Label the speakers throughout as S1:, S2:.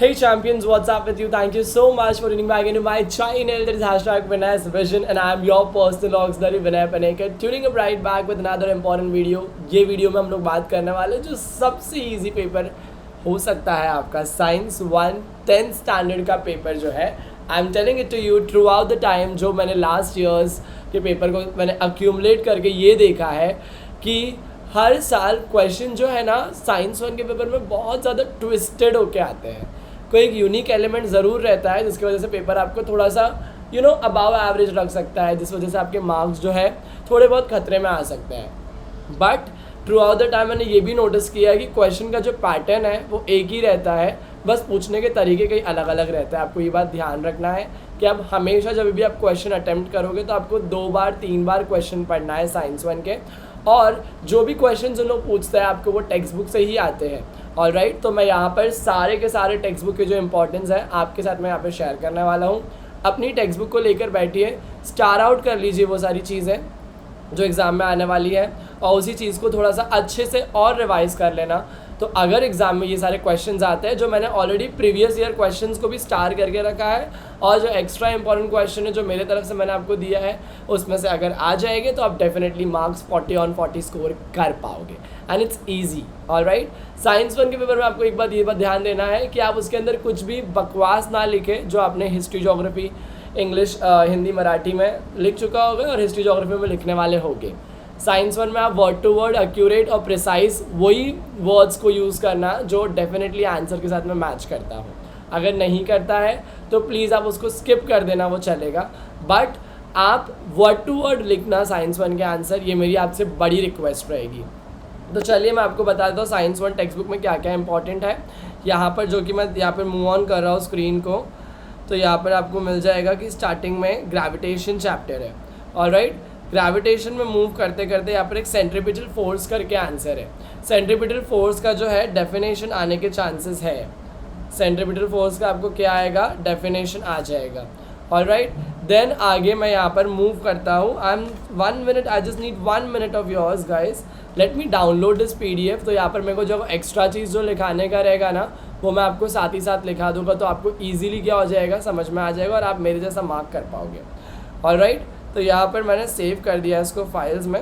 S1: Hey champions, what's up with you? Thank you so much for tuning back into my channel. That is hashtag Vinay's Vision and I am your personal auxiliary Vinay Panekar. Tuning up right back with another important video. ये video में हम लोग बात करने वाले जो सबसे easy paper हो सकता है आपका साइंस 1 10th स्टैंडर्ड का पेपर जो है. I am telling it to you throughout the time. जो मैंने लास्ट ईयर्स के पेपर को मैंने अक्यूमुलेट करके ये देखा है कि हर साल क्वेश्चन जो है ना साइंस 1 के पेपर में बहुत ज़्यादा ट्विस्टेड होके आते हैं. कोई एक यूनिक एलिमेंट ज़रूर रहता है जिसकी वजह से पेपर आपको थोड़ा सा अबाव एवरेज रख सकता है, जिस वजह से आपके मार्क्स जो है थोड़े बहुत खतरे में आ सकते हैं. But through out the time मैंने ये भी नोटिस किया है कि क्वेश्चन का जो पैटर्न है वो एक ही रहता है, बस पूछने के तरीके कई अलग अलग रहते हैं. आपको ये बात ध्यान रखना है कि आप हमेशा जब भी आप क्वेश्चन अटैम्प्ट करोगे तो आपको 2 बार 3 बार क्वेश्चन पढ़ना है साइंस 1 के. और जो भी क्वेश्चन जो लोग पूछते हैं आपको वो टेक्स्ट बुक से ही आते हैं. ऑलराइट, तो मैं यहाँ पर सारे के सारे टेक्स्ट बुक के जो इंपॉर्टेंस है आपके साथ मैं यहाँ पे शेयर करने वाला हूँ. अपनी टेक्स्ट बुक को लेकर बैठिए, स्टार आउट कर लीजिए वो सारी चीज़ें जो एग्ज़ाम में आने वाली है और उसी चीज़ को थोड़ा सा अच्छे से और रिवाइज़ कर लेना. तो अगर एग्ज़ाम में ये सारे क्वेश्चंस आते हैं जो मैंने ऑलरेडी प्रीवियस ईयर क्वेश्चंस को भी स्टार करके रखा है और जो एक्स्ट्रा इंपॉर्टेंट क्वेश्चन है जो मेरे तरफ से मैंने आपको दिया है उसमें से अगर आ जाएंगे तो आप डेफिनेटली मार्क्स 40 on 40 स्कोर कर पाओगे and it's easy. Alright, science 1 के पेपर में आपको एक बात ये बात ध्यान देना है कि आप उसके अंदर कुछ भी बकवास ना लिखें जो आपने history geography English Hindi Marathi में लिख चुका होगा और हिस्ट्री जोग्राफी में लिखने वाले होंगे. साइंस 1 में आप वर्ड टू वर्ड एक्यूरेट और प्रिसाइज वही वर्ड्स को यूज़ करना जो डेफिनेटली आंसर के साथ में मैच करता हो. अगर नहीं करता है तो प्लीज़ आप उसको स्किप कर देना, वो चलेगा. बट आप वर्ड टू वर्ड लिखना साइंस 1 के आंसर, ये मेरी आपसे बड़ी रिक्वेस्ट रहेगी. तो चलिए मैं आपको बता देता हूँ साइंस 1 टेक्स्ट बुक में क्या क्या इंपॉर्टेंट है. यहाँ पर जो कि मैं यहाँ पर मूव ऑन कर रहा हूँ स्क्रीन को, तो यहाँ पर आपको मिल जाएगा कि स्टार्टिंग में ग्रेविटेशन चैप्टर है. ऑलराइट, ग्रेविटेशन में मूव करते करते यहाँ पर एक सेंट्रीपिटल फोर्स करके आंसर है. सेंट्रीपिटल फोर्स का जो है डेफिनेशन आने के चांसेस है. सेंट्रीपिटल फोर्स का आपको क्या आएगा, डेफिनेशन आ जाएगा. ऑलराइट, देन आगे मैं यहाँ पर मूव करता हूँ. I am 1 minute, I just need 1 minute of yours guys. Let me download this PDF. तो यहाँ पर मेरे को जो एक्स्ट्रा चीज़ जो लिखाने का रहेगा ना वो मैं आपको साथ ही साथ लिखा दूंगा, तो आपको ईजिली क्या हो जाएगा, समझ में आ जाएगा और आप मेरे जैसा मार्क कर पाओगे. ऑलराइट, तो यहाँ पर मैंने सेव कर दिया इसको फाइल्स में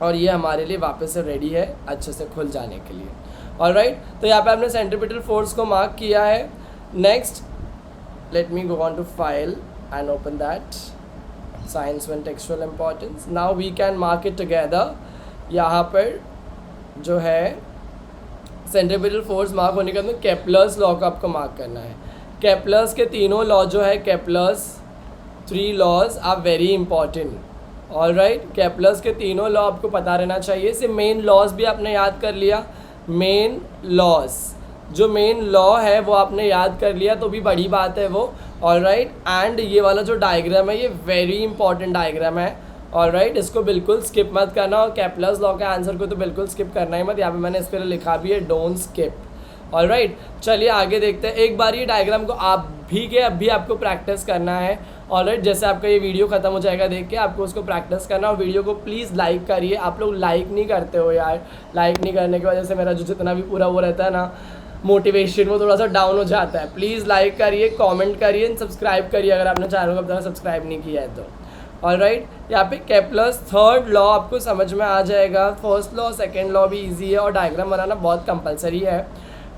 S1: और ये हमारे लिए वापस से रेडी है अच्छे से खुल जाने के लिए. ऑलराइट, तो यहाँ पे आपने सेंट्रीपिटल फोर्स को मार्क किया है. Next let me go on to file and open that science 1 textual importance. Now we can mark it together. यहाँ पर जो है सेंट्रीपिटल फोर्स मार्क होने के बाद केपलर्स लॉ को आपको मार्क करना है. केपलर्स के तीनों लॉ जो है Kepler's 3 laws are very important. Alright, Kepler's के तीनों लॉ आपको पता रहना चाहिए. इसे मेन लॉज भी आपने याद कर लिया. मेन लॉज, जो मेन लॉ है वो आपने याद कर लिया तो भी बड़ी बात है वो. ऑलराइट, एंड ये वाला जो डायग्राम है ये वेरी इंपॉर्टेंट डायग्राम है. ऑलराइट, इसको बिल्कुल स्किप मत करना और केपलर्स लॉ के आंसर को तो बिल्कुल स्किप करना ही मत. यहाँ पे मैंने इस पर लिखा भी है डोंट स्किप. ऑलराइट, चलिए आगे देखते हैं. एक बार ये डायग्राम को आप भी के अभी आपको प्रैक्टिस करना है. ऑलराइट, जैसे आपका ये वीडियो ख़त्म हो जाएगा देख के आपको उसको प्रैक्टिस करना और वीडियो को प्लीज़ लाइक करिए. आप लोग लाइक नहीं करते हो यार. लाइक नहीं करने की वजह से मेरा जो जितना भी पूरा वो रहता है ना मोटिवेशन वो थोड़ा सा डाउन हो जाता है. प्लीज़ लाइक करिए, कमेंट करिए एंड सब्सक्राइब करिए अगर आपने चैनल को अब तक सब्सक्राइब नहीं किया है तो. ऑलराइट, यहाँ पे केपलर्स 3rd लॉ आपको समझ में आ जाएगा. फर्स्ट लॉ सेकेंड लॉ भी ईजी है और डायग्राम बनाना बहुत कंपलसरी है.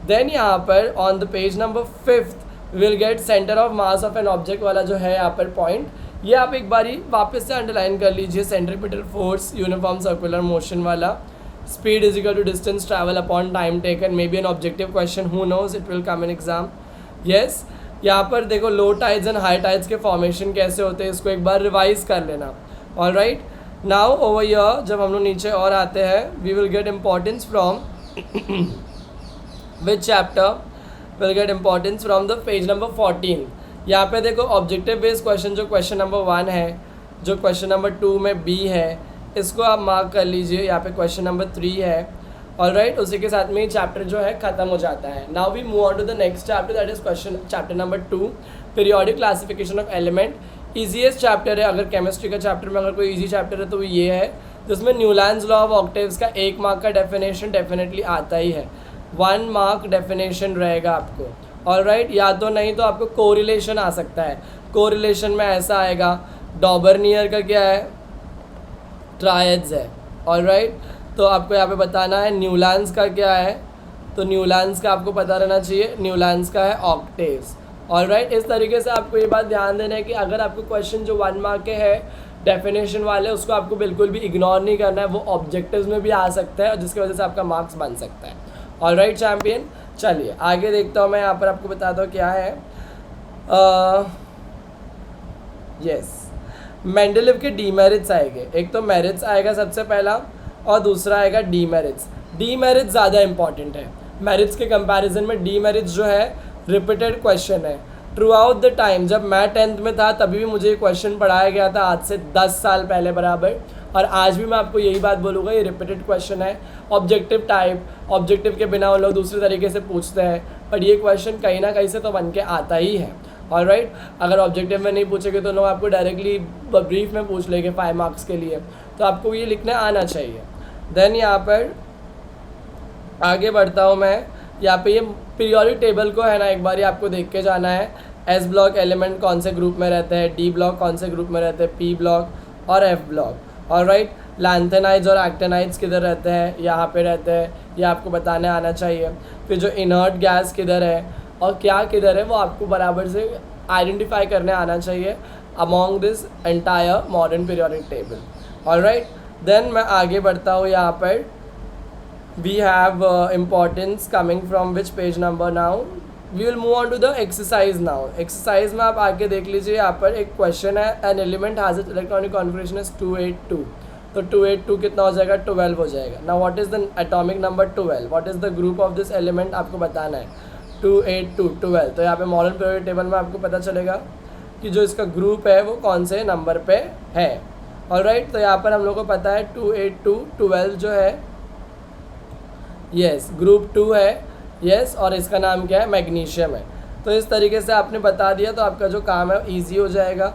S1: देन यहाँ पर on the page number 5th will get centre of mass of an object वाला जो है यहाँ पर पॉइंट, ये आप एक बारी वापस से अंडरलाइन कर लीजिए. Centripetal force uniform circular motion वाला. Speed is equal to distance travel upon time taken. Maybe an objective question, who knows, it will come in exam. Yes, यहाँ पर देखो low tides and high tides के formation कैसे होते हैं इसको एक बार रिवाइज कर लेना. ऑलराइट, नाउ ओवर हियर जब हम लोग नीचे और आते हैं we will get importance from which chapter, will get importance from the page number 14. यहाँ पे देखो ऑब्जेक्टिव बेस्ड क्वेश्चन जो क्वेश्चन नंबर 1 है, जो क्वेश्चन नंबर 2 में B है, इसको आप मार्क कर लीजिए. यहाँ पे क्वेश्चन नंबर 3 है. ऑलराइट, उसी के साथ में ये चैप्टर जो है ख़त्म हो जाता है. Now we move on to the next chapter that is question chapter number 2 periodic classification of element. Easiest chapter है. अगर केमिस्ट्री का चैप्टर में अगर कोई ईजी चैप्टर है तो ये है जिसमें न्यूलैंड्स लॉ ऑफ ऑक्टेव्स का 1 मार्क का डेफिनेशन डेफिनेटली आता ही है. 1 मार्क डेफिनेशन रहेगा आपको. ऑलराइट, या तो नहीं तो आपको कोरिलेशन आ सकता है। कोरिलेशन में ऐसा आएगा, डॉबरनियर का क्या है, ट्रायड्स है। ऑलराइट, तो आपको यहाँ पे बताना है न्यूलैंड्स का क्या है, तो न्यूलैंड्स का आपको पता रहना चाहिए, न्यूलैंड्स का है ऑक्टेव्स। ऑलराइट, इस तरीके से आपको ये बात ध्यान देना है कि अगर आपको क्वेश्चन जो 1 मार्क के है डेफिनेशन वाले, उसको आपको बिल्कुल भी इग्नोर नहीं करना है, वो ऑब्जेक्टिव्स में भी आ सकता है और जिसकी वजह से आपका मार्क्स बन सकता है। ऑलराइट चैम्पियन, चलिए आगे देखता हूँ मैं, यहाँ पर आपको बताता हूँ क्या है। यस, मेंडलीव के डीमेरिट्स आएंगे, एक तो मेरिट्स आएगा सबसे पहला और दूसरा आएगा डीमेरिट्स। डीमेरिट्स ज़्यादा इंपॉर्टेंट है, मेरिट्स के कंपैरिजन में डीमेरिट्स जो है रिपीटेड क्वेश्चन है। थ्रू आउट द टाइम, जब मैं 10th में था तभी भी मुझे ये क्वेश्चन पढ़ाया गया था, आज से 10 साल पहले बराबर, और आज भी मैं आपको यही बात बोलूँगा, ये रिपीटेड क्वेश्चन है। ऑब्जेक्टिव टाइप, ऑब्जेक्टिव के बिना उन लोग दूसरे तरीके से पूछते हैं, पर ये क्वेश्चन कहीं ना कहीं से तो बन के आता ही है। ऑलराइट, अगर ऑब्जेक्टिव में नहीं पूछेंगे तो लोग आपको डायरेक्टली ब्रीफ में पूछ लेंगे 5 मार्क्स के लिए, तो आपको ये लिखने आना चाहिए। देन यहाँ पर आगे बढ़ता हूँ मैं, यहाँ पे ये पीरियोडिक टेबल को है ना एक बार आपको देख के जाना है। एस ब्लॉक एलिमेंट कौन से ग्रुप में रहते हैं, डी ब्लॉक कौन से ग्रुप में रहते हैं, पी ब्लॉक और एफ ब्लॉक। ऑलराइट, लैंथेनाइड्स और एक्टेनाइड्स किधर रहते हैं, यहाँ पे रहते हैं, ये आपको बताने आना चाहिए। फिर जो इनर्ट गैस किधर है और क्या किधर है वो आपको बराबर से आइडेंटिफाई करने आना चाहिए among this entire modern periodic table. Alright, then मैं आगे बढ़ता हूँ, यहाँ पर we have importance coming from which page number now, we will move on to the exercise now। exercise में आप आगे देख लीजिए, यहाँ पर एक क्वेश्चन है, an element has its electronic configuration is 282, तो 282 कितना हो जाएगा, 12 हो जाएगा। now what is the atomic number 12, what is the group of this element आपको बताना है, 282 12। तो यहाँ पे मॉडर्न पीरियोडिक टेबल में आपको पता चलेगा कि जो इसका ग्रुप है वो कौन से नंबर पे है। ऑलराइट, तो यहाँ पर हम लोग को पता है 282 12 जो है यस ग्रुप 2 है, यस, और इसका नाम क्या है, मैग्नीशियम है। तो इस तरीके से आपने बता दिया तो आपका जो काम है ईजी हो जाएगा।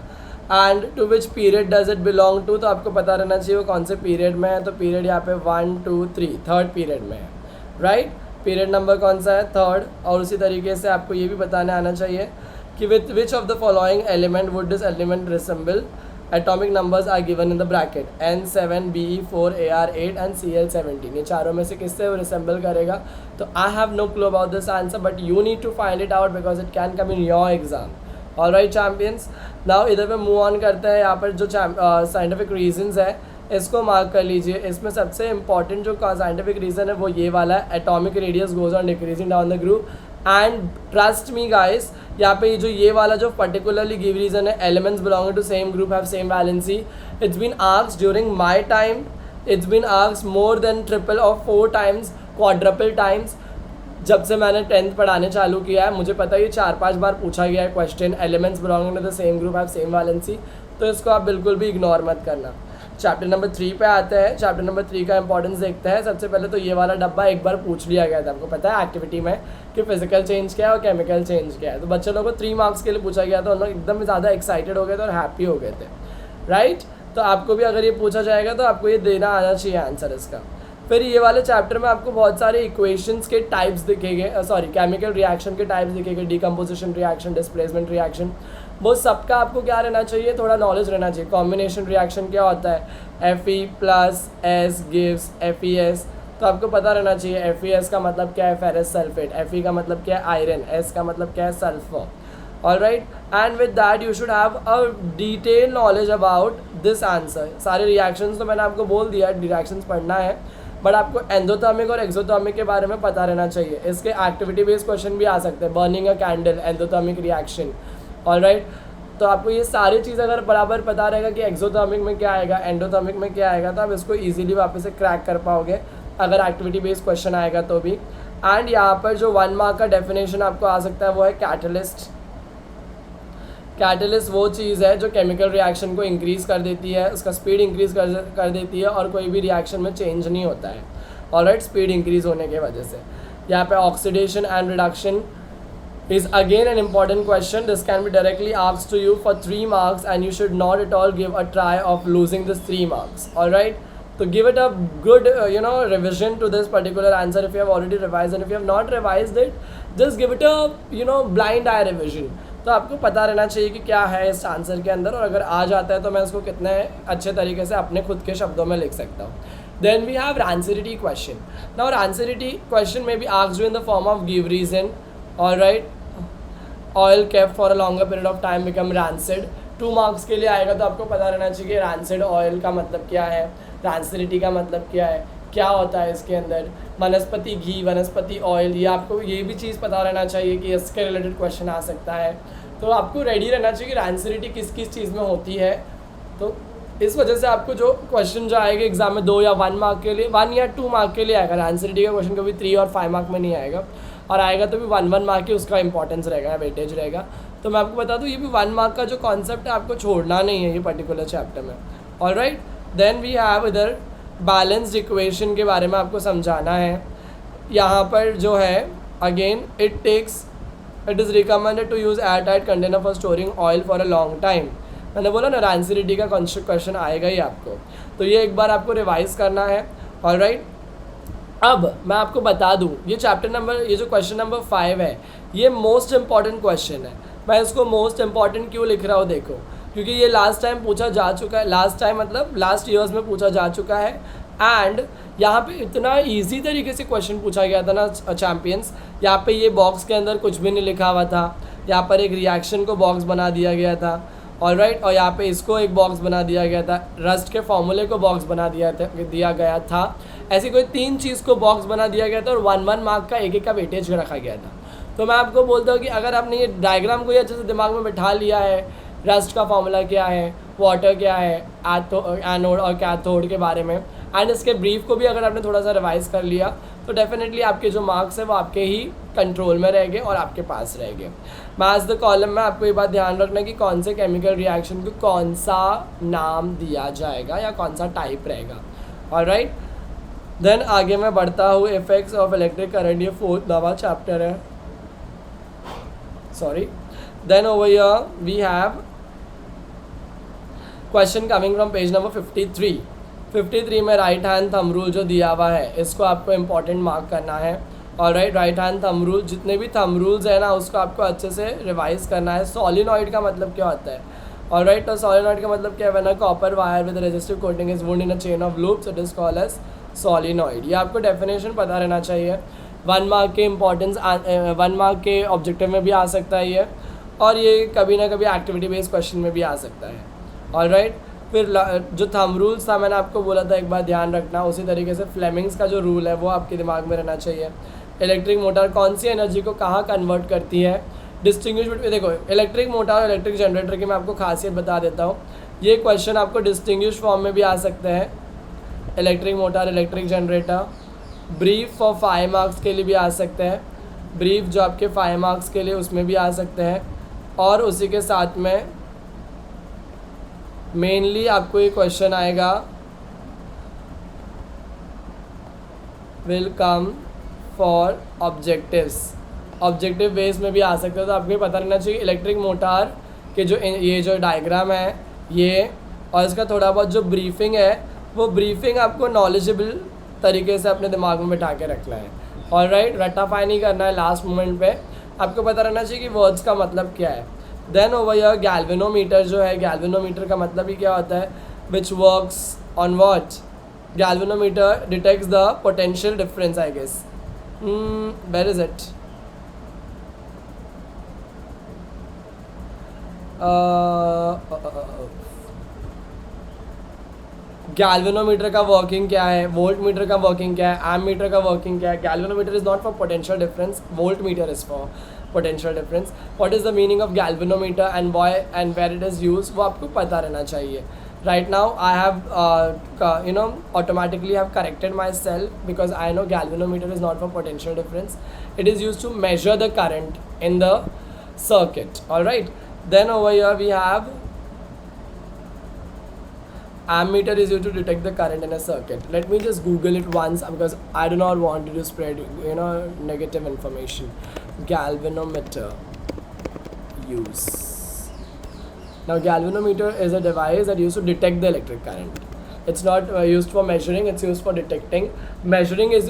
S1: And to which period does it belong to, तो आपको पता रहना चाहिए वो कौन से पीरियड में है, तो पीरियड यहाँ पे 1 2 3 थर्ड पीरियड में है। राइट, पीरियड नंबर कौन सा है, थर्ड। और उसी तरीके से आपको ये भी बताने आना चाहिए कि with which of the following element would this element resemble, atomic numbers are given in the bracket, N7 BE4 AR8 and CL17। ये चारों में से किससे वो रिसेंबल करेगा, तो I have no clue about this answer but you need to find it out because it can come in your exam. Alright champions, now इधर पे मूव ऑन करते हैं। यहाँ पर जो साइंटिफिक रीजंस है इसको मार्क कर लीजिए। इसमें सबसे इंपॉर्टेंट जो साइंटिफिक रीज़न है वो ये वाला है, atomic radius goes on decreasing down the group. And trust me guys, यहाँ पे जो ये वाला जो पर्टिकुलरली गिव रीजन है, elements belonging to same group have same valency, it's been asked during my time, it's been asked more than triple और 4 times, quadruple times. जब से मैंने 10th पढ़ाने चालू किया है मुझे पता है ये 4-5 बार पूछा गया है question, elements belonging to the same group have same valency, तो इसको आप बिल्कुल भी इग्नोर मत करना। चैप्टर नंबर 3 पे आते हैं। चैप्टर नंबर 3 का इंपॉर्टेंस देखते हैं। सबसे पहले तो ये वाला डब्बा एक बार पूछ लिया गया था, आपको पता है एक्टिविटी में, कि फिजिकल चेंज क्या है और केमिकल चेंज क्या है। तो बच्चे लोगों को 3 मार्क्स के लिए पूछा गया था, उन लोग एकदम ज़्यादा एक्साइटेड हो गए थे और हैप्पी हो गए थे। राइट, तो आपको भी अगर ये पूछा जाएगा तो आपको ये देना आना चाहिए आंसर इसका। फिर ये वाले चैप्टर में आपको बहुत सारे इक्वेशंस के टाइप्स दिखेंगे, सॉरी केमिकल रिएक्शन के टाइप्स दिखेंगे, डीकम्पोजिशन रिएक्शन, डिस्प्लेसमेंट रिएक्शन, वो सबका आपको क्या रहना चाहिए, थोड़ा नॉलेज रहना चाहिए। कॉम्बिनेशन रिएक्शन क्या होता है, Fe+S गिव्स FeS, तो आपको पता रहना चाहिए FeS का मतलब क्या है, फेरस सल्फेट, Fe का मतलब क्या है, आयरन, S का मतलब क्या है, sulphur. Alright, and with that you should have a detail knowledge about this answer. सारे रिएक्शंस तो मैंने आपको बोल दिया, रिएक्शंस पढ़ना है, बट आपको एंडोथर्मिक और एक्सोथर्मिक के बारे में पता रहना चाहिए। इसके एक्टिविटी बेस्ड क्वेश्चन भी आ सकते हैं, बर्निंग अ कैंडल, एंडोथर्मिक रिएक्शन। ऑलराइट, तो आपको ये सारी चीज़ अगर बराबर पता रहेगा कि एक्सोथर्मिक में क्या आएगा, एंडोथर्मिक में क्या आएगा, तो आप इसको इजीली वापस से क्रैक कर पाओगे अगर एक्टिविटी बेस्ड क्वेश्चन आएगा तो भी। एंड यहाँ पर जो 1 मार्क का डेफिनेशन आपको आ सकता है वो है कैटलिस्ट। कैटलिस्ट वो चीज़ है जो केमिकल रिएक्शन को इंक्रीज़ कर देती है, उसका स्पीड इंक्रीज़ कर देती है और कोई भी रिएक्शन में चेंज नहीं होता है। ऑलराइट, स्पीड इंक्रीज़ होने की वजह से। यहाँ पे oxidation and reduction is again an important question. This can be directly asked to you for 3 marks and you should not at all give a try of losing this 3 marks. Alright, so give it a good revision to this particular answer if you have already revised, and if you have not revised it just give it a blind I revision. तो आपको पता रहना चाहिए कि क्या है इस answer के अंदर, और अगर आ जाता है तो मैं उसको कितने अच्छे तरीके से अपने खुद के शब्दों में लिख सकता हूँ। Then we have rancidity question. Now rancidity question may be asked you in the form of give reason. All right, oil kept for a longer period of time become rancid. 2 marks के लिए आएगा, तो आपको पता रहना चाहिए कि rancid oil का मतलब क्या है, rancidity का मतलब क्या है, क्या होता है इसके अंदर, वनस्पति घी, वनस्पति ऑयल, ये आपको ये भी चीज़ पता रहना चाहिए कि इसके रिलेटेड क्वेश्चन आ सकता है। तो आपको रेडी रहना चाहिए कि रैंसिडिटी किस किस चीज़ में होती है। तो इस वजह से आपको जो क्वेश्चन जो आएगा एग्जाम में 2 या 1 मार्क के लिए, 1 या 2 मार्क के लिए आएगा। रैंसिडिटी का क्वेश्चन कभी 3 और 5 मार्क में नहीं आएगा, और आएगा तो भी 1 मार्क की उसका इंपॉर्टेंस रहेगा, वेटेज रहेगा। तो मैं आपको बता दूँ, ये भी 1 मार्क का जो कॉन्सेप्ट है आपको छोड़ना नहीं है ये पर्टिकुलर चैप्टर में। ऑलराइट, देन वी हैव इधर बैलेंस्ड इक्वेशन के बारे में आपको समझाना है। यहाँ पर जो है again it is recommended to use air tight container for storing oil for a long time. मैंने बोला ना रैंसिडिटी का क्वेश्चन आएगा ही आपको, तो ये एक बार आपको रिवाइज करना है। ऑलराइट, अब मैं आपको बता दूँ ये जो क्वेश्चन नंबर 5 है, ये मोस्ट इंपॉर्टेंट क्वेश्चन है। मैं इसको मोस्ट इंपॉर्टेंट क्यों लिख रहा हूँ, देखो, क्योंकि ये लास्ट टाइम पूछा जा चुका है, लास्ट टाइम मतलब लास्ट ईयर्स में पूछा जा चुका है। एंड यहाँ पे इतना इजी तरीके से क्वेश्चन पूछा गया था ना चैम्पियंस। यहाँ पे ये बॉक्स के अंदर कुछ भी नहीं लिखा हुआ था, यहाँ पर एक रिएक्शन को बॉक्स बना दिया गया था। ऑलराइट, और यहाँ पे इसको एक बॉक्स बना दिया गया था, रस्ट के फॉर्मूले को बॉक्स बना दिया गया था। ऐसी कोई 3 चीज़ को बॉक्स बना दिया गया था, और 1 मार्क का एक का वेटेज रखा गया था। तो मैं आपको बोलता हूँ कि अगर आपने ये डायग्राम को ही अच्छे से दिमाग में बिठा लिया है, रस्ट का फॉर्मूला क्या है, वाटर क्या है, एनोड और कैथोड के बारे में, एंड इसके ब्रीफ को भी अगर आपने थोड़ा सा रिवाइज कर लिया, तो डेफिनेटली आपके जो मार्क्स है वो आपके ही कंट्रोल में रहेंगे और आपके पास रहेंगे। मैथ्स द कॉलम में आपको ये बात ध्यान रखना कि कौन से केमिकल रिएक्शन को कौन सा नाम दिया जाएगा या कौन सा टाइप रहेगा। ऑलराइट, देन आगे मैं बढ़ता हूँ, इफेक्ट्स ऑफ इलेक्ट्रिक करंट, ये 4th नवा चैप्टर है, sorry. Then over here we have question coming from page number 53 में राइट हैंड थंब रूल जो दिया हुआ है, इसको आपको इंपॉर्टेंट मार्क करना है। और राइट हैंड थंब रूल, जितने भी थंब रूल्स है ना उसको आपको अच्छे से रिवाइज करना है। सॉलिनॉइड का मतलब क्या होता है, ऑलराइट, तो सॉलिनॉइड का मतलब क्या है, when a copper wire with resistive coating is wound in a chain of loops it is called as solenoid. ये आपको डेफिनेशन पता रहना चाहिए। 1 मार्क के इंपॉर्टेंस 1 मार्क के ऑब्जेक्टिव में भी आ सकता है ये, और ये कभी ना कभी एक्टिविटी बेस्ड क्वेश्चन में भी आ सकता है। ऑलराइट, फिर जो थंब रूल्स था मैंने आपको बोला था एक बार ध्यान रखना, उसी तरीके से फ्लेमिंग्स का जो रूल है वो आपके दिमाग में रहना चाहिए। इलेक्ट्रिक मोटर कौन सी एनर्जी को कहाँ कन्वर्ट करती है, डिस्टिंग्विश बिटवीन, देखो इलेक्ट्रिक मोटर और इलेक्ट्रिक जनरेटर की मैं आपको खासियत बता देता हूँ। ये क्वेश्चन आपको डिस्टिंग्विश फॉर्म में भी आ सकते हैं, electric motor, electric generator. Brief for 5 marks के लिए भी आ सकते हैं, ब्रीफ जो आपके 5 मार्क्स के लिए उसमें भी आ सकते हैं। और उसी के साथ में मेनली आपको ये क्वेश्चन आएगा, will come for objectives, objective base में भी आ सकते हैं। तो आपको पता रहना चाहिए इलेक्ट्रिक मोटर के जो ये जो डायग्राम है ये, और इसका थोड़ा बहुत जो ब्रीफिंग है वो ब्रीफिंग आपको नॉलेजेबल तरीके से अपने दिमाग में बिठा के रखना है। ऑलराइट, रट्टाफाई नहीं करना है लास्ट मोमेंट पे, आपको पता रहना चाहिए कि वर्ड्स का मतलब क्या है। देन ओवर हियर गैल्वेनोमीटर जो है, गैल्वेनोमीटर का मतलब ही क्या होता है, which works on what, galvanometer detects the potential difference I guess, where is it, galvanometer का वर्किंग क्या है, वोल्ट मीटर का वर्किंग क्या है, एम मीटर का वर्किंग क्या है। Galvanometer is not for potential difference, voltmeter is for potential difference. What is the meaning of galvanometer and why and where it is use, वो आपको पता रहना चाहिए। Right now I have automatically have corrected myself because I know galvanometer is not for potential difference, it is used to measure the current in the circuit. All right, then over here we have ammeter is used to detect the current in a circuit. Let me just google it once because I do not want to spread negative information. Galvanometer use. Now galvanometer is a device that used to detect the electric current. It's not used for measuring, it's used for detecting. Measuring is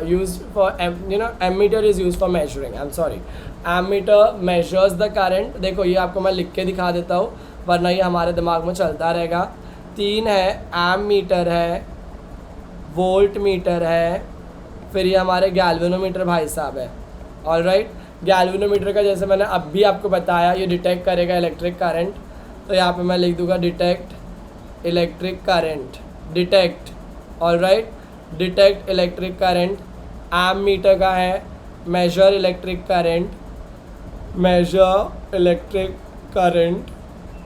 S1: used for ammeter is used for measuring. I'm sorry, ammeter measures the current. देखो ये आपको मैं लिख के दिखा देता हूँ वरना ये हमारे दिमाग में चलता रहेगा. 3 है, एमीटर है, वोल्ट मीटर है, फिर ये हमारे गैल्वेनोमीटर भाई साहब है. ऑलराइट, गैल्वेनोमीटर का जैसे मैंने अब भी आपको बताया ये डिटेक्ट करेगा इलेक्ट्रिक करंट. तो यहाँ पे मैं लिख दूंगा detect electric current, detect. Alright, detect electric current. Ammeter का है measure electric current, measure electric current.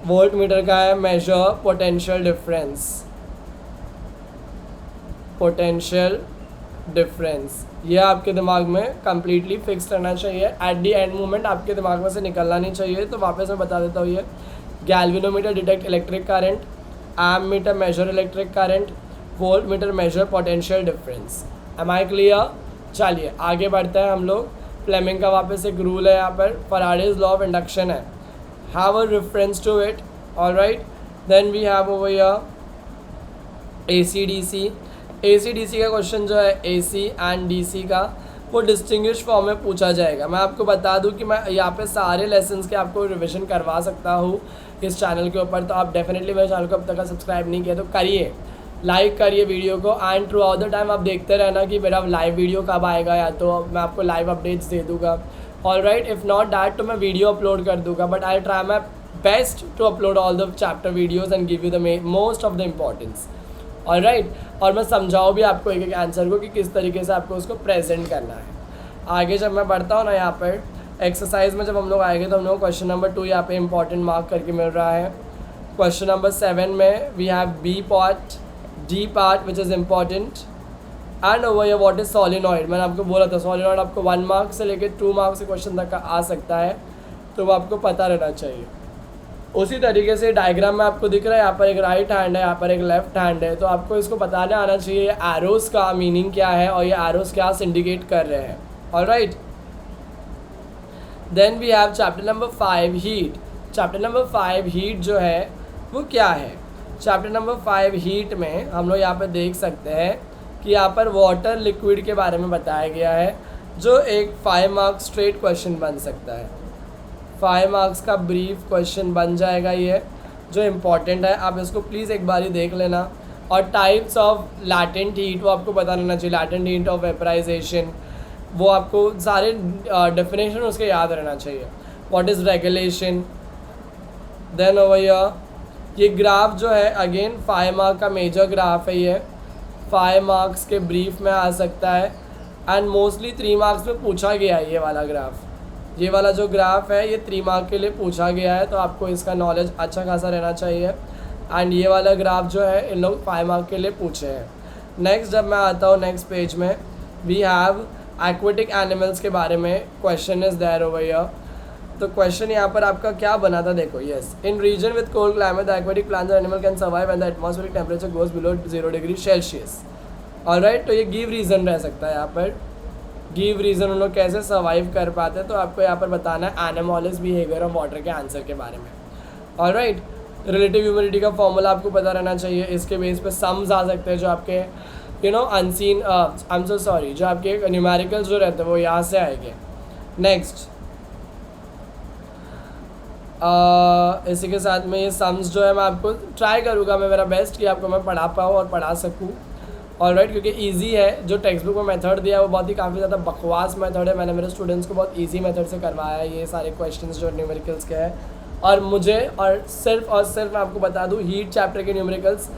S1: Voltmeter का है measure potential difference, potential difference. ये आपके दिमाग में कम्प्लीटली फिक्स रहना चाहिए. एट दी एंड मोमेंट आपके दिमाग में से निकलना नहीं चाहिए. तो वापस मैं बता देता हूँ ये galvanometer detect electric current, ammeter measure electric current, voltmeter measure potential difference. Am I clear? चलिए आगे बढ़ते हैं हम लोग. फ्लेमिंग का वापस एक रूल है यहाँ पर, फैराडेज लॉ ऑफ इंडक्शन है. Have a reference to it. Alright, then we have over here AC/DC. AC/DC का क्वेश्चन जो है AC एंड DC का वो डिस्टिंग्विश फॉर्म में पूछा जाएगा. मैं आपको बता दूं कि मैं यहाँ पे सारे लेसन्स के आपको रिवीजन करवा सकता हूँ इस चैनल के ऊपर. तो आप डेफिनेटली मेरे चैनल को अब तक सब्सक्राइब नहीं किया तो करिए, लाइक करिए वीडियो को. And through out the time आप देखते रहना कि मेरा लाइव वीडियो कब आएगा, या तो मैं आपको लाइव अपडेट्स दे दूँगा. ऑलराइट, इफ़ नॉट डैट तो मैं वीडियो अपलोड कर दूँगा. But I try my best to upload all the chapter videos and give you the most of the importance. Alright, और मैं समझाऊँ भी आपको एक एक आंसर को कि किस तरीके से आपको उसको प्रेजेंट करना है. आगे जब मैं बढ़ता हूँ ना यहाँ पर एक्सरसाइज में जब हम लोग आएंगे तो हम लोग क्वेश्चन नंबर 2 यहाँ पे इंपॉर्टेंट मार्क करके मिल रहा है. क्वेश्चन नंबर 7 में we have B part, D part which is important. And over here what is solenoid. मैंने आपको बोला था सोलेनॉइड आपको 1 मार्क से लेकर 2 मार्क्स के क्वेश्चन तक का आ सकता है, तो वो आपको पता रहना चाहिए. उसी तरीके से डायग्राम में आपको दिख रहा है यहाँ पर एक राइट हैंड है, यहाँ पर एक लेफ्ट हैंड है. तो आपको इसको बताने आना चाहिए एरोस का मीनिंग क्या है और ये एरोस क्या सिंडिकेट कर रहे हैं. Alright, then we have chapter number 5 heat. Chapter number 5 heat जो है वो क्या है. चैप्टर नंबर 5 हीट में हम लोग यहाँ पर देख सकते हैं कि यहाँ पर वाटर लिक्विड के बारे में बताया गया है, जो एक 5 मार्क्स स्ट्रेट क्वेश्चन बन सकता है. 5 मार्क्स का ब्रीफ क्वेश्चन बन जाएगा ये, जो इम्पॉर्टेंट है. आप इसको प्लीज़ एक बार ही देख लेना. और टाइप्स ऑफ लैटेंट हीट वो आपको पता रहना चाहिए. लैटेंट हीट ऑफ वेपराइजेशन वो आपको सारे डेफिनेशन उसके याद रहना चाहिए. What is regulation. Then over here ये ग्राफ जो है अगेन 5 मार्क का मेजर ग्राफ है. ये 5 मार्क्स के ब्रीफ में आ सकता है एंड मोस्टली 3 मार्क्स में पूछा गया है. ये वाला ग्राफ, ये वाला जो ग्राफ है ये 3 मार्क के लिए पूछा गया है, तो आपको इसका नॉलेज अच्छा खासा रहना चाहिए. एंड ये वाला ग्राफ जो है इन लोग 5 मार्क के लिए पूछे हैं. नेक्स्ट जब मैं आता हूँ नेक्स्ट पेज में वी हैव एक्वेटिक एनिमल्स के बारे में question is there over here. तो क्वेश्चन यहाँ पर आपका क्या बना था देखो. Yes, in region with cold climate the aquatic plants और animal can survive when the atmospheric temperature goes below 0 degree Celsius. Alright, तो ये गिव रीज़न रह सकता है. यहाँ पर गिव रीज़न उन लोग कैसे सर्वाइव कर पाते हैं, तो आपको यहाँ पर बताना है एनामोलिस बिहेवियर ऑफ वाटर के आंसर के बारे में. ऑलराइट, रिलेटिव ह्यूमिडिटी का फॉर्मूला आपको पता रहना चाहिए. इसके बेस पे सम्स आ सकते हैं जो आपके unseen I am so sorry जो आपके न्यूमेरिकल्स जो रहते हैं वो यहाँ से आएंगे. नेक्स्ट इसी के साथ में ये सम्स जो है मैं आपको ट्राई करूँगा मैं मेरा बेस्ट कि आपको मैं पढ़ा पाऊँ और पढ़ा सकूँ. ऑलराइट, क्योंकि इजी है. जो टेक्स्ट बुक में मेथड दिया है वो बहुत ही काफ़ी ज़्यादा बकवास मेथड है. मैंने मेरे स्टूडेंट्स को बहुत इजी मेथड से करवाया है ये सारे क्वेश्चंस जो न्यूमेरिकल्स के हैं. और मुझे और सिर्फ मैं आपको बता दूँ हीट चैप्टर के न्यूमेरिकल्स,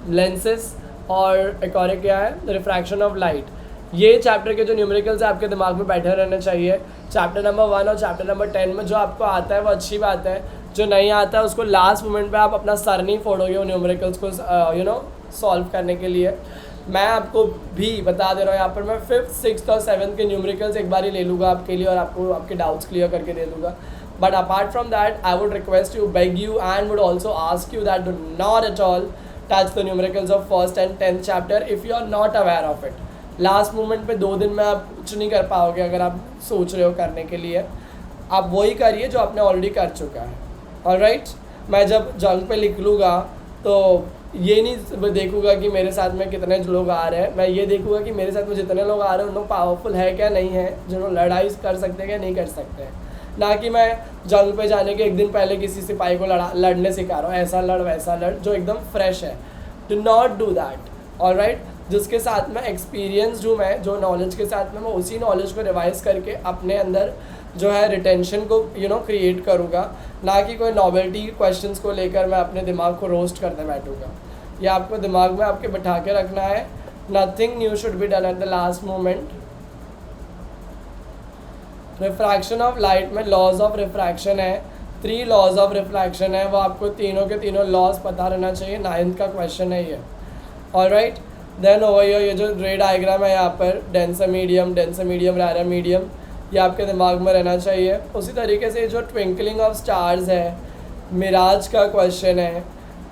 S1: लेंसेस और एक और क्या है रिफ्रैक्शन ऑफ लाइट, ये चैप्टर के जो न्यूमेरिकल्स है आपके दिमाग में बैठे रहने चाहिए. चैप्टर नंबर 1 और चैप्टर नंबर 10 में जो आपको आता है वो अच्छी बात है. जो नहीं आता है उसको लास्ट मोमेंट पे आप अपना सर नहीं फोड़ोगे उन न्यूमेरिकल्स को सॉल्व करने के लिए. मैं आपको भी बता दे रहा हूँ यहाँ पर मैं 5th, 6th और 7th के न्यूमेरिकल्स एक बार ही ले लूँगा आपके लिए और आपको आपके डाउट्स क्लियर करके दे दूँगा. But apart from that I would request you, beg you and would also ask you that do not at all touch the numericals of 1st and 10th chapter if you are not aware of it. Last moment पे 2 दिन में आप कुछ नहीं कर पाओगे अगर आप सोच रहे हो करने के लिए. आप वही करिए जो आपने ऑलरेडी कर चुका है. ऑलराइट, मैं जब जंग पे लिख लूँगा तो ये नहीं देखूंगा कि मेरे साथ में कितने लोग आ रहे हैं, मैं ये देखूंगा कि मेरे साथ में जितने लोग आ रहे हैं उन लोग पावरफुल है क्या नहीं है, जिन्होंने लड़ाई कर सकते हैं क्या नहीं कर सकते हैं। ना कि मैं जंग पे जाने के एक दिन पहले किसी सिपाही को लड़ने सिखा रहा हूँ, ऐसा लड़ वैसा लड़, जो एकदम फ्रेश है। Do not do that, alright. जिसके साथ में एक्सपीरियंस्ड हूँ मैं, जो नॉलेज के साथ में मैं उसी नॉलेज को रिवाइज करके अपने अंदर जो है रिटेंशन को क्रिएट करूँगा, ना कि कोई नॉवेल्टी क्वेश्चंस को लेकर मैं अपने दिमाग को रोस्ट करने बैठूँगा। ये आपको दिमाग में आपके बिठा के रखना है। Nothing new should be done at the last moment. Refraction of light में लॉज ऑफ रिफ्रैक्शन है, 3 लॉज ऑफ रिफ्रैक्शन है, वो आपको तीनों के तीनों लॉज पता रहना चाहिए। 9th का क्वेश्चन है ये, ऑलराइट। देन ओवर हियर ये जो रे डायग्राम है यहाँ पर, डेंसर मीडियम, रैरर मीडियम, ये आपके दिमाग में रहना चाहिए। उसी तरीके से जो ट्विंकलिंग ऑफ स्टार्स है, मिराज का क्वेश्चन है,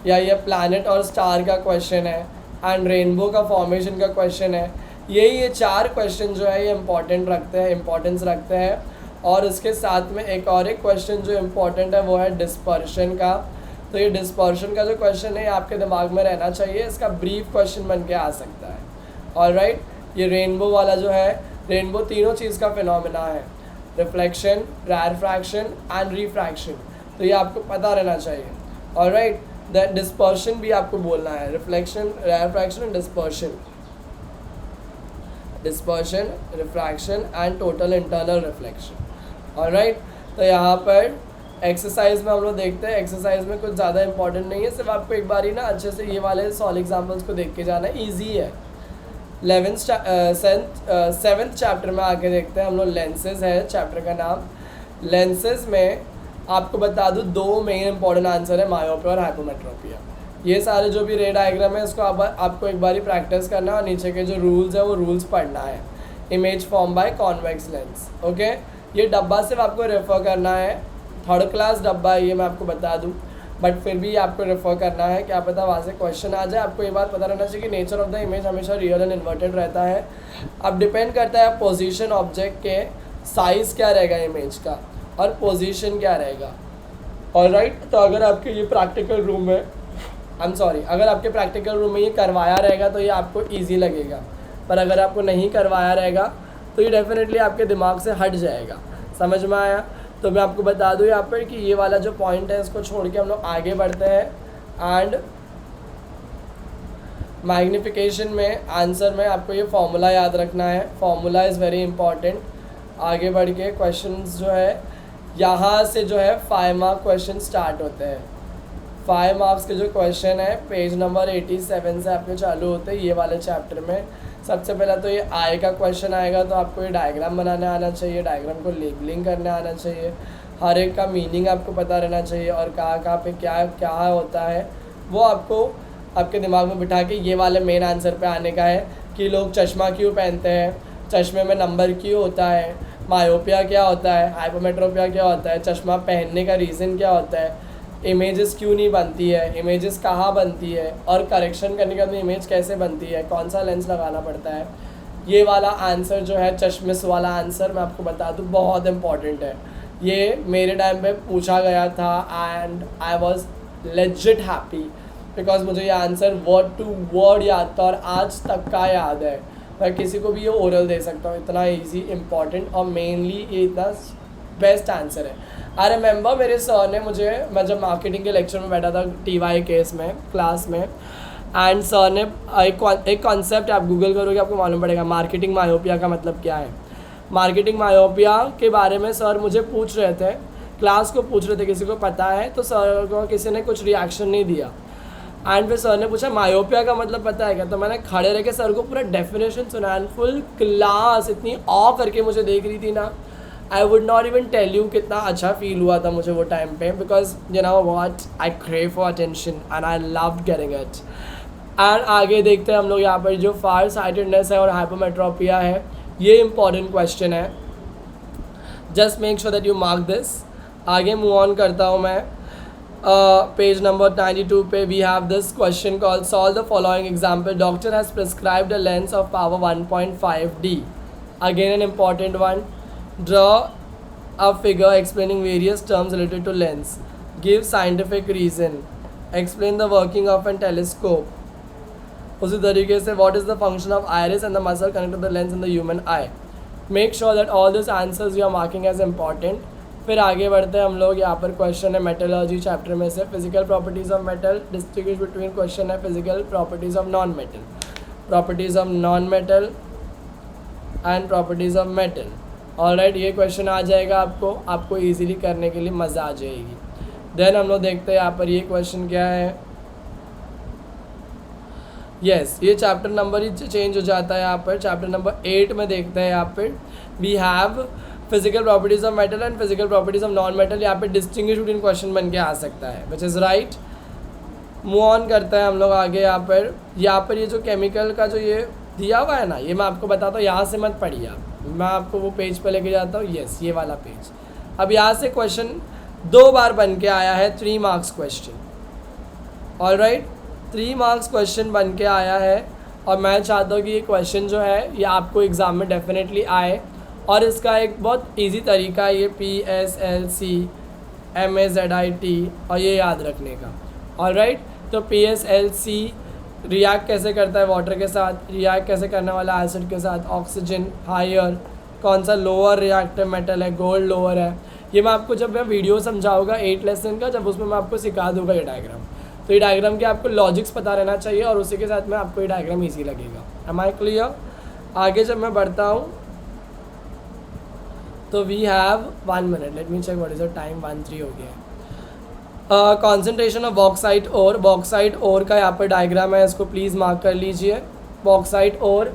S1: या ये प्लैनेट और स्टार का क्वेश्चन है, एंड रेनबो का फॉर्मेशन का क्वेश्चन है। ये 4 क्वेश्चन जो है ये इम्पोर्टेंस रखते हैं। और इसके साथ में एक क्वेश्चन जो इम्पोर्टेंट है वो है डिस्पर्शन का। तो ये डिस्पर्शन का जो क्वेश्चन है ये आपके दिमाग में रहना चाहिए, इसका ब्रीफ क्वेश्चन बन के आ सकता है, ऑलराइट। ये रेनबो वाला जो है, रेनबो तीनों चीज़ का फिनोमेना है, रिफ्लेक्शन, रैरफ्रैक्शन एंड रिफ्रैक्शन। तो ये आपको पता रहना चाहिए, ऑलराइट। दैट डिस्पर्शन भी आपको बोलना है, reflection, refraction and dispersion, refraction and total internal reflection, alright. तो यहाँ पर एक्सरसाइज में हम लोग देखते हैं, एक्सरसाइज में कुछ ज़्यादा इंपॉर्टेंट नहीं है, सिर्फ आपको एक बार ही ना अच्छे से ये वाले सॉल्व एग्जाम्पल्स को देख के जाना है, ईजी है। 7th चैप्टर में आके देखते हैं हम लोग। लेंसेज है चैप्टर का नाम। लेंसेज में आपको बता दूँ 2 मेन इंपॉर्टेंट आंसर है, मायोपिया और हाइपोमेट्रोपिया। ये सारे जो भी रे डायग्राम है इसको आपको एक बार ही प्रैक्टिस करना है, और नीचे के जो रूल्स है वो रूल्स पढ़ना है। Image form by convex lens, okay. ये डब्बा सिर्फ आपको रेफर करना है, 3rd क्लास डब्बा है ये, मैं आपको बता दूं, बट फिर भी आपको रेफर करना है, क्या पता वहाँ से क्वेश्चन आ जाए। आपको ये बात पता रहना चाहिए कि नेचर ऑफ द इमेज हमेशा रियल एंड इन्वर्टेड रहता है। अब डिपेंड करता है पोजीशन ऑब्जेक्ट के, साइज़ क्या रहेगा इमेज का और पोजीशन क्या रहेगा, ऑलराइट। तो अगर आपके ये प्रैक्टिकल रूम में अगर आपके प्रैक्टिकल रूम में ये करवाया रहेगा तो ये आपको ईजी लगेगा, पर अगर आपको नहीं करवाया रहेगा तो ये डेफिनेटली आपके दिमाग से हट जाएगा। समझ में आया? तो मैं आपको बता दूँ यहाँ पर कि ये वाला जो पॉइंट है इसको छोड़ के हम लोग आगे बढ़ते हैं। एंड मैग्निफिकेशन में आंसर में आपको ये फॉर्मूला याद रखना है, फॉर्मूला इज़ वेरी इंपॉर्टेंट। आगे बढ़ के क्वेश्चंस जो है यहाँ से जो है 5 मार्क क्वेश्चन स्टार्ट होते हैं। 5 मार्क्स के जो क्वेश्चन है पेज नंबर 87 से आपके चालू होते हैं ये वाले चैप्टर में। सबसे पहला तो ये आय का क्वेश्चन आएगा, तो आपको ये डायग्राम बनाने आना चाहिए, डायग्राम को लेबलिंग करने आना चाहिए, हर एक का मीनिंग आपको पता रहना चाहिए, और कहाँ पे क्या क्या होता है वो आपको आपके दिमाग में बिठा के ये वाले मेन आंसर पे आने का है कि लोग चश्मा क्यों पहनते हैं, चश्मे में नंबर क्यों होता है, मायोपिया क्या होता है, हाइपोमेट्रोपिया क्या होता है, चश्मा पहनने का रीज़न क्या होता है, इमेजेस क्यों नहीं बनती है, इमेजेस कहाँ बनती है, और करेक्शन करने के बाद इमेज कैसे बनती है, कौन सा लेंस लगाना पड़ता है। ये वाला आंसर जो है चश्मिश वाला आंसर मैं आपको बता दूँ बहुत इंपॉर्टेंट है। ये मेरे टाइम पे पूछा गया था and I was legit happy because मुझे ये आंसर वर्ड टू वर्ड याद था और आज तक का याद है। मैं किसी को भी ये ओरल दे सकता हूँ, इतना ईजी, इम्पॉर्टेंट और मेनली ये इतना बेस्ट आंसर है। आई रिमेंबर मेरे सर ने मुझे, मैं जब मार्केटिंग के लेक्चर में बैठा था TY केस में क्लास में, एंड सर ने एक कॉन्सेप्ट आप गूगल करोगे आपको मालूम पड़ेगा, मार्केटिंग मायोपिया का मतलब क्या है। मार्केटिंग मायोपिया के बारे में सर मुझे पूछ रहे थे, क्लास को पूछ रहे थे किसी को पता है, तो सर को किसी ने कुछ रिएक्शन नहीं दिया। एंड फिर सर ने पूछा मायोपिया का मतलब पता है क्या, तो मैंने खड़े रह के सर को पूरा डेफिनेशन सुना एंड फुल क्लास इतनी ऑ करके मुझे देख रही थी ना, I would not even tell you कितना अच्छा फील हुआ था मुझे वो टाइम पे, because you know what, I crave for attention and I loved getting it. And आगे देखते हैं हम लोग यहाँ पर जो फार साइटेडनेस है और हाइपोमेट्रोपिया है, ये इंपॉर्टेंट क्वेश्चन है, just make sure that you mark this. आगे मूव ऑन करता हूँ मैं। पेज नंबर 92 पे we have this question called solve the following example, doctor has prescribed a lens of power 1.5D, again an important one. Draw a figure explaining various terms related to lens. Give scientific reason. Explain the working of an telescope. उसी तरीके से what is the function of iris and the muscle connect to the lens in the human eye. Make sure that all this answers you are marking as important. फिर आगे बढ़ते हैं हम लोग। यहाँ पर क्वेश्चन है मेटलर्जी चैप्टर में से, physical properties of metal, distinguish between, question है physical properties of non metal, properties of non metal and properties of metal. Alright, ये क्वेश्चन आ जाएगा आपको इजीली करने के लिए मज़ा आ जाएगी। देन हम लोग देखते हैं यहाँ पर ये क्वेश्चन क्या है। यस, ये चैप्टर नंबर ही चेंज हो जाता है। यहाँ पर चैप्टर नंबर 8 में देखते हैं। यहाँ पर we have physical properties of metal and physical properties of non metal. यहाँ पे डिस्टिंग्विश बिटवीन क्वेश्चन बन के आ सकता है, which is right. Move on करते हैं हम लोग आगे। यहाँ पर ये जो केमिकल का जो ये दिया हुआ है ना, ये मैं आपको बताता हूँ, यहाँ से मत पढ़िए आप, मैं आपको वो पेज पे लेके जाता हूँ। यस, ये वाला पेज। अब यहाँ से क्वेश्चन 2 बार बन के आया है, 3 marks question. Alright, 3 marks question बन के आया है और मैं चाहता हूँ कि ये क्वेश्चन जो है ये आपको एग्ज़ाम में डेफिनेटली आए। और इसका एक बहुत इजी तरीका है ये PSLC MAZIT और ये याद रखने का। ऑलराइट, तो PSLC रिएक्ट कैसे करता है वाटर के साथ, रिएक्ट कैसे करने वाला एसिड के साथ, ऑक्सीजन हायर, कौन सा लोअर रिएक्टिव मेटल है, गोल्ड लोअर है। ये मैं आपको जब मैं वीडियो समझाऊंगा 8 लेसन का, जब उसमें मैं आपको सिखा दूंगा ये डायग्राम। तो ये डायग्राम के आपको लॉजिक्स पता रहना चाहिए और उसी के साथ में आपको ये डायग्राम ईजी लगेगा। Am I clear? आगे जब मैं बढ़ता हूँ तो we have 1 minute, let me check what is the time, 1:03 हो गया है। Concentration of bauxite ore, bauxite ore का यहाँ पर डायग्राम है, इसको प्लीज़ मार्क कर लीजिए। Bauxite ore,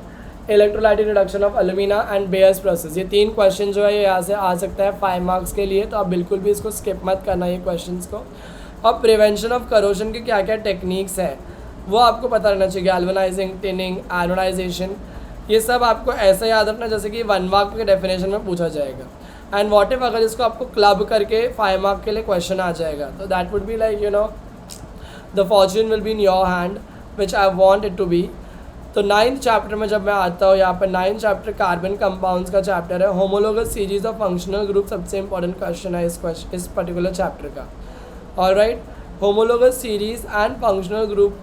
S1: electrolytic reduction of alumina and Bayer's process. ये 3 क्वेश्चन जो है ये यहाँ से आ सकता है 5 मार्क्स के लिए, तो आप बिल्कुल भी इसको स्किप मत करना ये क्वेश्चंस को। अब प्रिवेंशन ऑफ करोजन के क्या क्या टेक्निक्स हैं वो आपको पता रहना चाहिए। गैल्वेनाइजिंग, टिनिंग, आयोनाइजेशन, ये सब आपको ऐसे याद रखना जैसे कि 1 मार्क के डेफिनेशन में पूछा जाएगा। एंड वॉट इफ अगर इसको आपको क्लब करके 5 मार्क के लिए क्वेश्चन आ जाएगा, तो that would be like the fortune will be in your hand which I want it to be. तो 9th चैप्टर में जब मैं आता हूँ, यहाँ पर 9th चैप्टर कार्बन कंपाउंड्स का चैप्टर है। Homologous series of functional group सबसे इंपॉर्टेंट क्वेश्चन है इस पर्टिकुलर चैप्टर का। Alright, homologous series and functional group,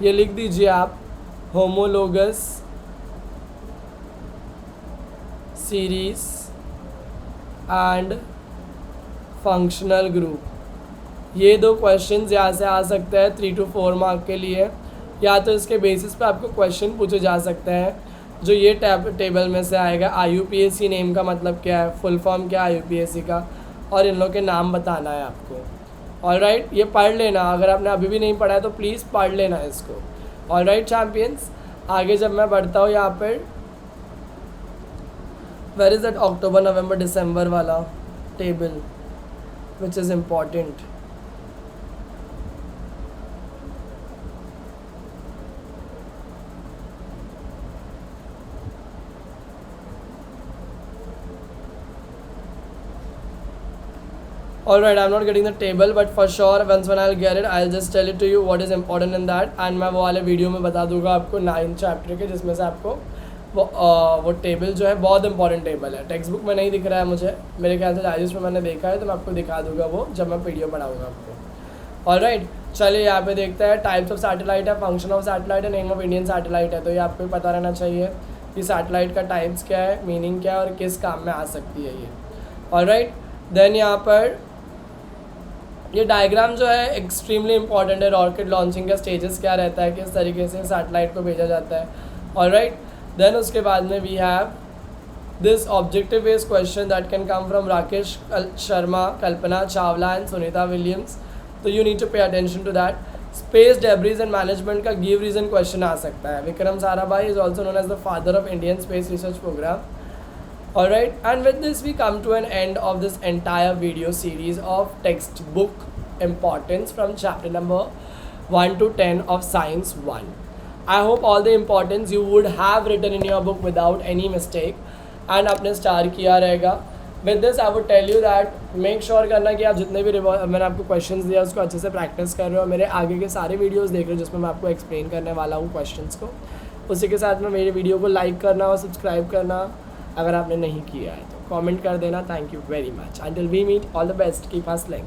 S1: ये लिख दीजिए आप, homologous series and functional group. ये 2 क्वेश्चंस यहाँ से आ सकते हैं 3 to 4 मार्क के लिए, या तो इसके बेसिस पे आपको क्वेश्चन पूछे जा सकते हैं जो ये टेबल में से आएगा। IUPAC नेम का मतलब क्या है, फुल फॉर्म क्या है IUPAC का, और इन लोग के नाम बताना है आपको। ऑलराइट, ये पढ़ लेना, अगर आपने अभी भी नहीं पढ़ा है तो प्लीज़ पढ़ लेना इसको। ऑलराइट चैम्पियंस, आगे जब मैं बढ़ता हूँ यहाँ पर, वेयर इज़ दैट अक्टूबर नवंबर दिसंबर वाला table which is important. Alright, I'm not getting the table, but for sure once when I'll get it, I'll just tell it to you what is important in that, and मैं वो वाले video में बता दूंगा आपको 9th chapter के, जिसमें से आपको वो टेबल जो है बहुत इंपॉर्टेंट टेबल है। टेक्स्ट बुक में नहीं दिख रहा है मुझे, मेरे ख्याल से डाइजेस्ट में मैंने देखा है, तो मैं आपको दिखा दूंगा वो जब मैं वीडियो पढ़ाऊँगा आपको। ऑलराइट, चलिए यहाँ पे देखते हैं। टाइप्स ऑफ सैटेलाइट है, फंक्शन ऑफ सैटेलाइट है, नेम ऑफ इंडियन सैटेलाइट है। तो ये आपको पता रहना चाहिए कि सैटेलाइट का टाइप्स क्या है, मीनिंग क्या है और किस काम में आ सकती है ये। ऑलराइट, देन यहाँ पर ये डायग्राम जो है एक्सट्रीमली इंपॉर्टेंट है। रॉकेट लॉन्चिंग का स्टेजेस क्या रहता है, किस तरीके से सैटेलाइट को भेजा जाता है। ऑलराइट, देन उसके बाद में we have this objective based question that can come from Rakesh Sharma, Kalpana Chawla and Sunita Williams. तो you need to pay attention to that. Space debris and management का गिव रीजन क्वेश्चन आ सकता है। Vikram Sarabhai is also known as the father of Indian space research program. Alright, and with this we come to an end of this entire video series of textbook importance from chapter number 1 to 10 of Science 1. I hope all the importance you would have written in your book without any mistake and आपने star किया रहेगा। With this I would tell you that make sure करना कि आप जितने भी मैंने आपको क्वेश्चंस दिया उसको अच्छे से प्रैक्टिस कर रहे हो, मेरे आगे के सारे वीडियोस देख रहे हो जिसमें मैं आपको एक्सप्लेन करने वाला हूँ क्वेश्चंस को। उसी के साथ में मेरे वीडियो को लाइक करना और सब्सक्राइब करना अगर आपने नहीं किया है तो कमेंट कर देना। Thank you very much. Until we meet, all the best, keep hustling.